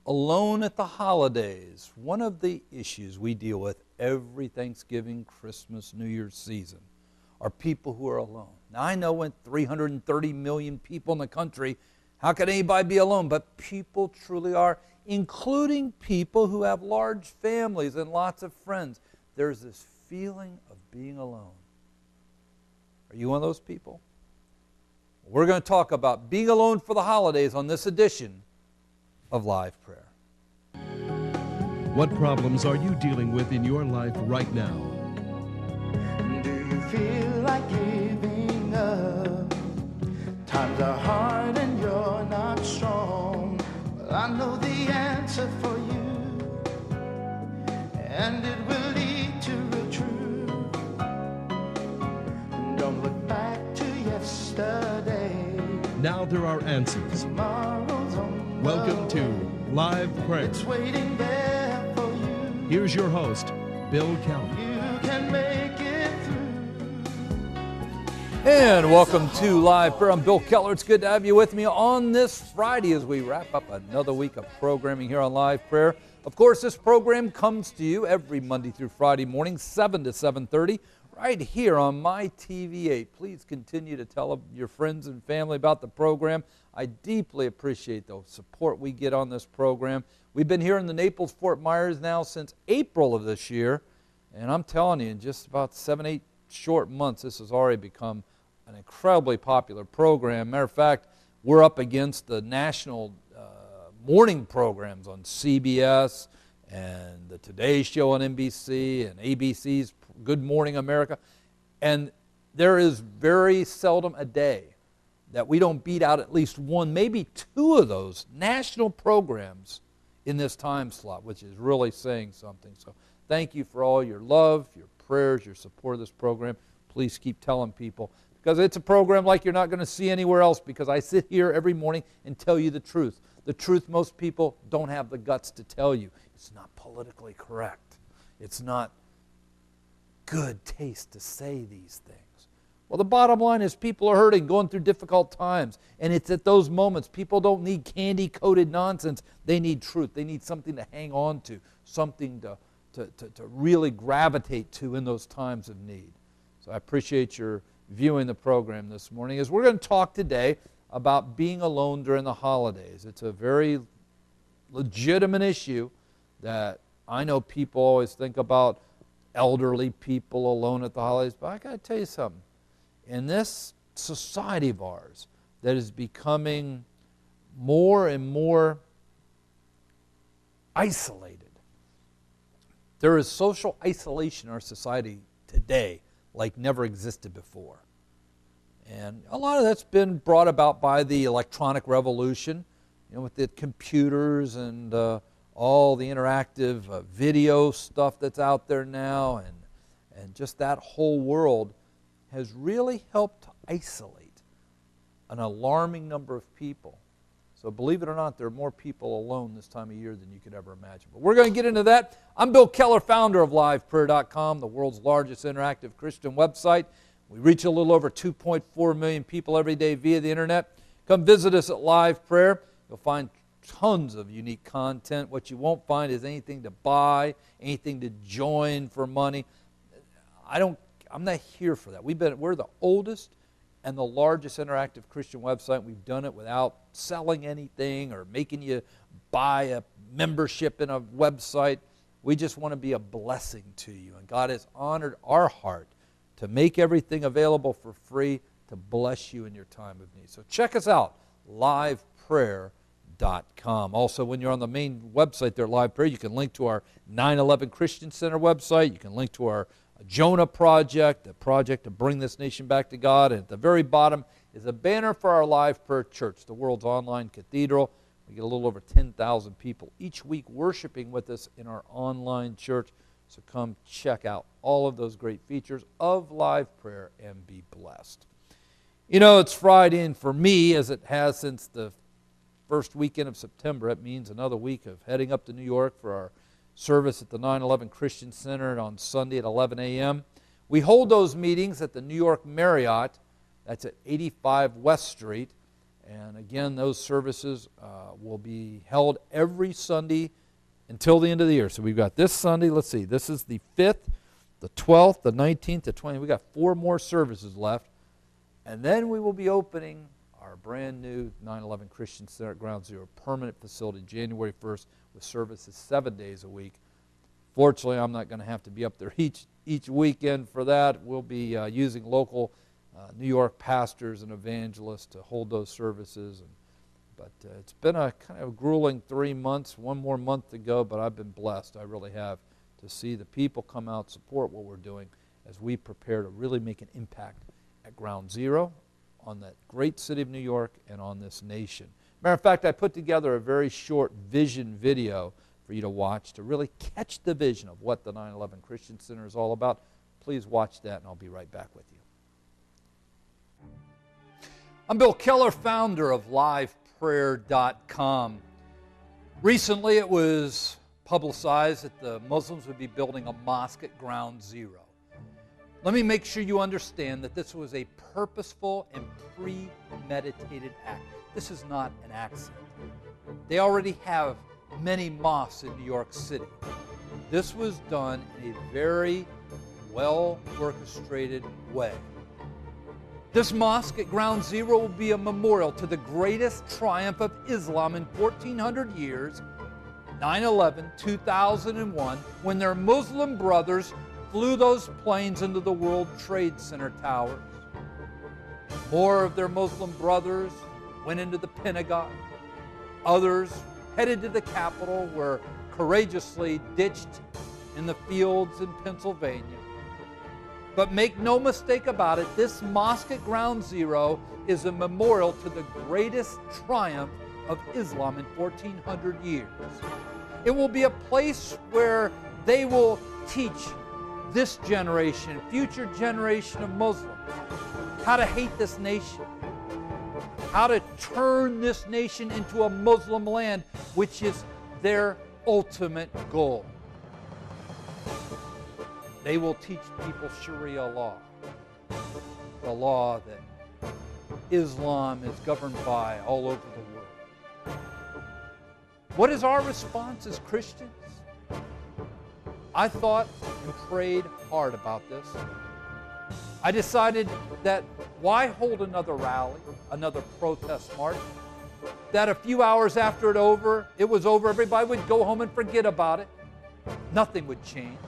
Alone at the holidays, one of the issues we deal with every Thanksgiving, Christmas, New Year's season are people who are alone. Now I know with 330 million people in the country, how could anybody be alone? But people truly are, including people who have large families and lots of friends. There's this feeling of being alone. Are you one of those people? We're going to talk about being alone for the holidays on this edition of Live Prayer. What problems are you dealing with in your life right now? Do you feel like giving up? Times are hard and you're not strong. Well, I know the answer for you, and it will lead to real truth. Don't look back to yesterday. Now there are answers. Tomorrow's on Welcome to Live Prayer. It's waiting there for you. Here's your host, Bill Keller. You can make it through. And welcome to Live Prayer. I'm Bill Keller. It's good to have you with me on this Friday as we wrap up another week of programming here on Live Prayer. Of course, this program comes to you every Monday through Friday morning, 7 to 7:30, right here on My TV8. Please continue to tell your friends and family about the program. I deeply appreciate the support we get on this program. We've been here in the Naples-Fort Myers now since April of this year, and I'm telling you, in just about 7-8 short months, this has already become an incredibly popular program. Matter of fact, we're up against the national morning programs on CBS and the Today Show on NBC and ABC's Good Morning America, and there is very seldom a day that we don't beat out at least one, maybe two of those national programs in this time slot, which is really saying something. So thank you for all your love, your prayers, your support of this program. Please keep telling people, because it's a program like you're not going to see anywhere else, because I sit here every morning and tell you the truth. The truth most people don't have the guts to tell you. It's not politically correct. It's not good taste to say these things. Well, the bottom line is people are hurting, going through difficult times, and it's at those moments. People don't need candy-coated nonsense. They need truth. They need something to hang on to, something to really gravitate to in those times of need. So I appreciate your viewing the program this morning, as we're going to talk today about being alone during the holidays. It's a very legitimate issue that I know people always think about elderly people alone at the holidays, but I got to tell you something. In this society of ours that is becoming more and more isolated, there is social isolation in our society today like never existed before. And a lot of that's been brought about by the electronic revolution, with the computers and all the interactive video stuff that's out there now, and just that whole world has really helped to isolate an alarming number of people. So believe it or not, there are more people alone this time of year than you could ever imagine. But we're going to get into that. I'm Bill Keller, founder of LivePrayer.com, the world's largest interactive Christian website. We reach a little over 2.4 million people every day via the internet. Come visit us at Live Prayer. You'll find tons of unique content. What you won't find is anything to buy, anything to join for money. I'm not here for that. We're the oldest and the largest interactive Christian website. We've done it without selling anything or making you buy a membership in a website. We just want to be a blessing to you. And God has honored our heart to make everything available for free to bless you in your time of need. So check us out, LivePrayer.com. Also, when you're on the main website there, Live Prayer, you can link to our 9/11 Christian Center website. You can link to our Jonah Project, the project to bring this nation back to God. And at the very bottom is a banner for our Live Prayer Church, the world's online cathedral. We get a little over 10,000 people each week worshiping with us in our online church. So come check out all of those great features of Live Prayer and be blessed. It's Friday, and for me, as it has since the first weekend of September, it means another week of heading up to New York for our service at the 9/11 Christian Center on Sunday at 11 a.m. We hold those meetings at the New York Marriott. That's at 85 West Street. And again, those services will be held every Sunday until the end of the year. So we've got this Sunday, let's see, this is the 5th, the 12th, the 19th, the 20th. We've got 4 more services left. And then we will be opening our brand new 9/11 Christian Center at Ground Zero permanent facility January 1st with services 7 days a week. Fortunately, I'm not going to have to be up there each weekend for that. We'll be using local New York pastors and evangelists to hold those services. But it's been a kind of grueling 3 months, 1 more month to go, but I've been blessed. I really have, to see the people come out, support what we're doing as we prepare to really make an impact at Ground Zero, on that great city of New York, and on this nation. Matter of fact, I put together a very short vision video for you to watch to really catch the vision of what the 9/11 Christian Center is all about. Please watch that, and I'll be right back with you. I'm Bill Keller, founder of LivePrayer.com. Recently, it was publicized that the Muslims would be building a mosque at Ground Zero. Let me make sure you understand that this was a purposeful and premeditated act. This is not an accident. They already have many mosques in New York City. This was done in a very well-orchestrated way. This mosque at Ground Zero will be a memorial to the greatest triumph of Islam in 1,400 years, 9/11, 2001, when their Muslim brothers flew those planes into the World Trade Center towers. More of their Muslim brothers went into the Pentagon. Others headed to the Capitol, were courageously ditched in the fields in Pennsylvania. But make no mistake about it, this mosque at Ground Zero is a memorial to the greatest triumph of Islam in 1,400 years. It will be a place where they will teach this generation, future generation of Muslims, how to hate this nation, how to turn this nation into a Muslim land, which is their ultimate goal. They will teach people Sharia law, the law that Islam is governed by all over the world. What is our response as Christians? I thought and prayed hard about this. I decided that why hold another rally, another protest march, that a few hours after it was over, everybody would go home and forget about it. Nothing would change.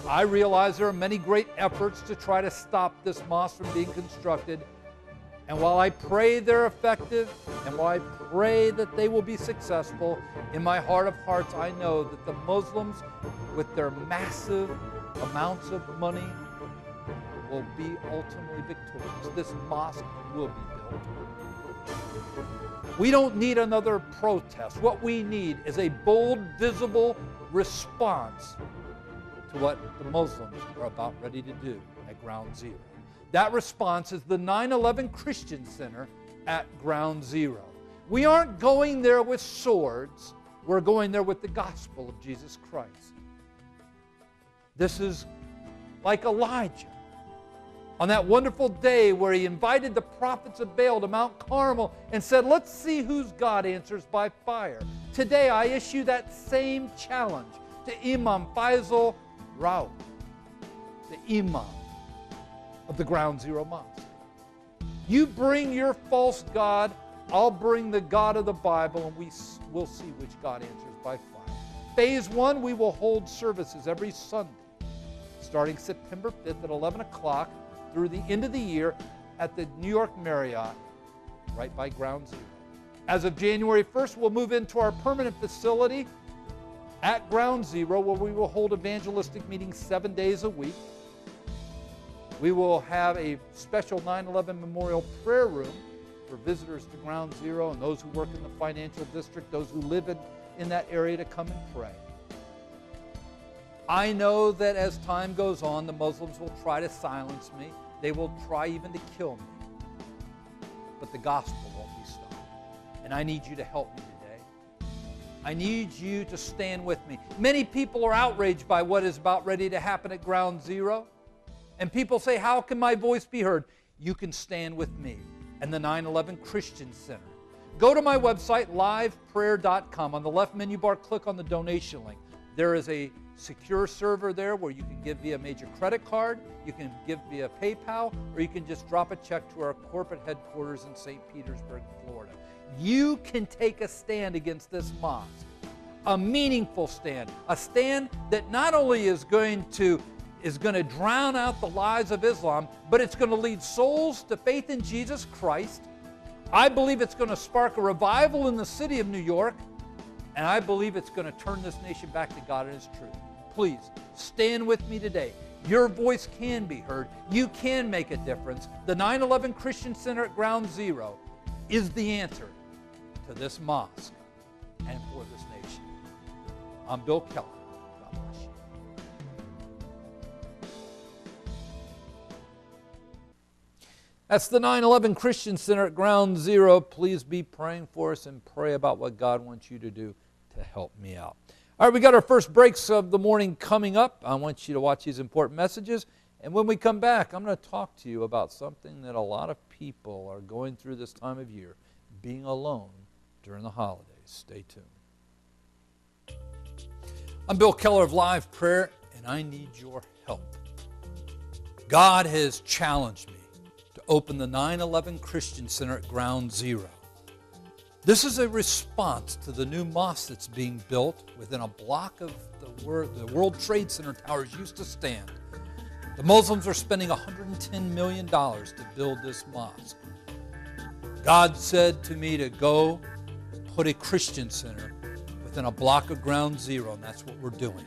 I realize there are many great efforts to try to stop this mosque from being constructed. And while I pray they're effective, and while I pray that they will be successful, in my heart of hearts, I know that the Muslims, with their massive amounts of money, will be ultimately victorious. This mosque will be built. We don't need another protest. What we need is a bold, visible response to what the Muslims are about ready to do at Ground Zero. That response is the 9/11 Christian Center at Ground Zero. We aren't going there with swords. We're going there with the gospel of Jesus Christ. This is like Elijah on that wonderful day where he invited the prophets of Baal to Mount Carmel and said, let's see whose God answers by fire. Today I issue that same challenge to Imam Faisal Raouf, the Imam of the Ground Zero Mosque. You bring your false God, I'll bring the God of the Bible, and we'll see which God answers by fire. Phase 1, we will hold services every Sunday, starting September 5th at 11 o'clock through the end of the year at the New York Marriott, right by Ground Zero. As of January 1st, we'll move into our permanent facility at Ground Zero, where we will hold evangelistic meetings 7 days a week. We will have a special 9/11 memorial prayer room for visitors to Ground Zero and those who work in the financial district, those who live in that area, to come and pray. I know that as time goes on, the Muslims will try to silence me. They will try even to kill me. But the gospel won't be stopped. And I need you to help me today. I need you to stand with me. Many people are outraged by what is about ready to happen at Ground Zero. And people say, how can my voice be heard? You can stand with me. and the 9/11 Christian Center. Go to my website, LivePrayer.com. On the left menu bar, click on the donation link. There is a secure server there where you can give via major credit card, you can give via PayPal, or you can just drop a check to our corporate headquarters in St. Petersburg, Florida. You can take a stand against this mosque, a meaningful stand, a stand that not only is going to drown out the lies of Islam, but it's going to lead souls to faith in Jesus Christ. I believe it's going to spark a revival in the city of New York, and I believe it's going to turn this nation back to God and His truth. Please, stand with me today. Your voice can be heard. You can make a difference. The 9/11 Christian Center at Ground Zero is the answer to this mosque and for this nation. I'm Bill Keller. God bless you. That's the 9/11 Christian Center at Ground Zero. Please be praying for us and pray about what God wants you to do to help me out. All right, we got our first breaks of the morning coming up. I want you to watch these important messages. And when we come back, I'm going to talk to you about something that a lot of people are going through this time of year, being alone during the holidays. Stay tuned. I'm Bill Keller of Live Prayer, and I need your help. God has challenged me to open the 9/11 Christian Center at Ground Zero. This is a response to the new mosque that's being built within a block of the World Trade Center towers used to stand. The Muslims are spending $110 million to build this mosque. God said to me to go put a Christian center within a block of Ground Zero, and that's what we're doing.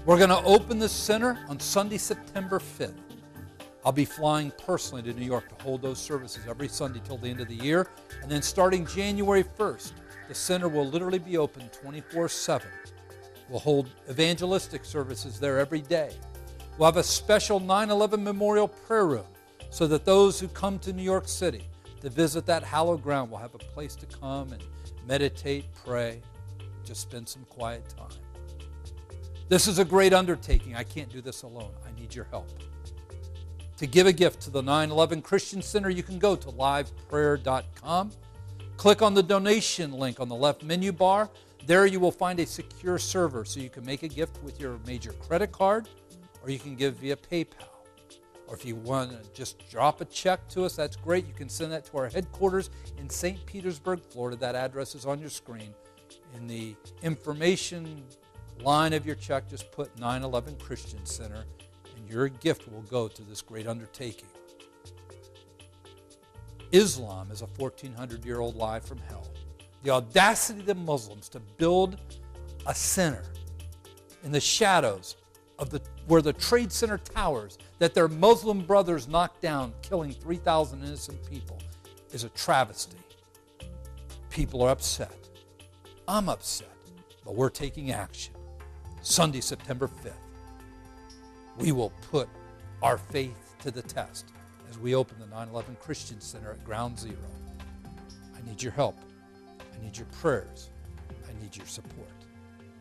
We're going to open this center on Sunday, September 5th. I'll be flying personally to New York to hold those services every Sunday till the end of the year. And then starting January 1st, the center will literally be open 24/7. We'll hold evangelistic services there every day. We'll have a special 9/11 memorial prayer room so that those who come to New York City to visit that hallowed ground will have a place to come and meditate, pray, just spend some quiet time. This is a great undertaking. I can't do this alone. I need your help. To give a gift to the 9/11 Christian Center, you can go to LivePrayer.com. Click on the donation link on the left menu bar. There you will find a secure server so you can make a gift with your major credit card, or you can give via PayPal. Or if you want to just drop a check to us, that's great. You can send that to our headquarters in St. Petersburg, Florida. That address is on your screen. In the information line of your check, just put 9/11 Christian Center, and your gift will go to this great undertaking. Islam is a 1,400-year-old lie from hell. The audacity of the Muslims to build a center in the shadows of where the Trade Center towers that their Muslim brothers knocked down, killing 3,000 innocent people, is a travesty. People are upset. I'm upset, but we're taking action. Sunday, September 5th, we will put our faith to the test as we open the 9/11 Christian Center at Ground Zero. I need your help. I need your prayers. I need your support.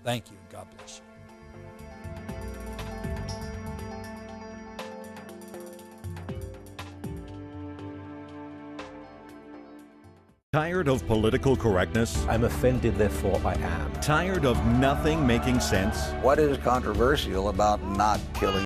Thank you, and God bless you. Tired of political correctness? I'm offended, therefore I am. Tired of nothing making sense? What is controversial about not killing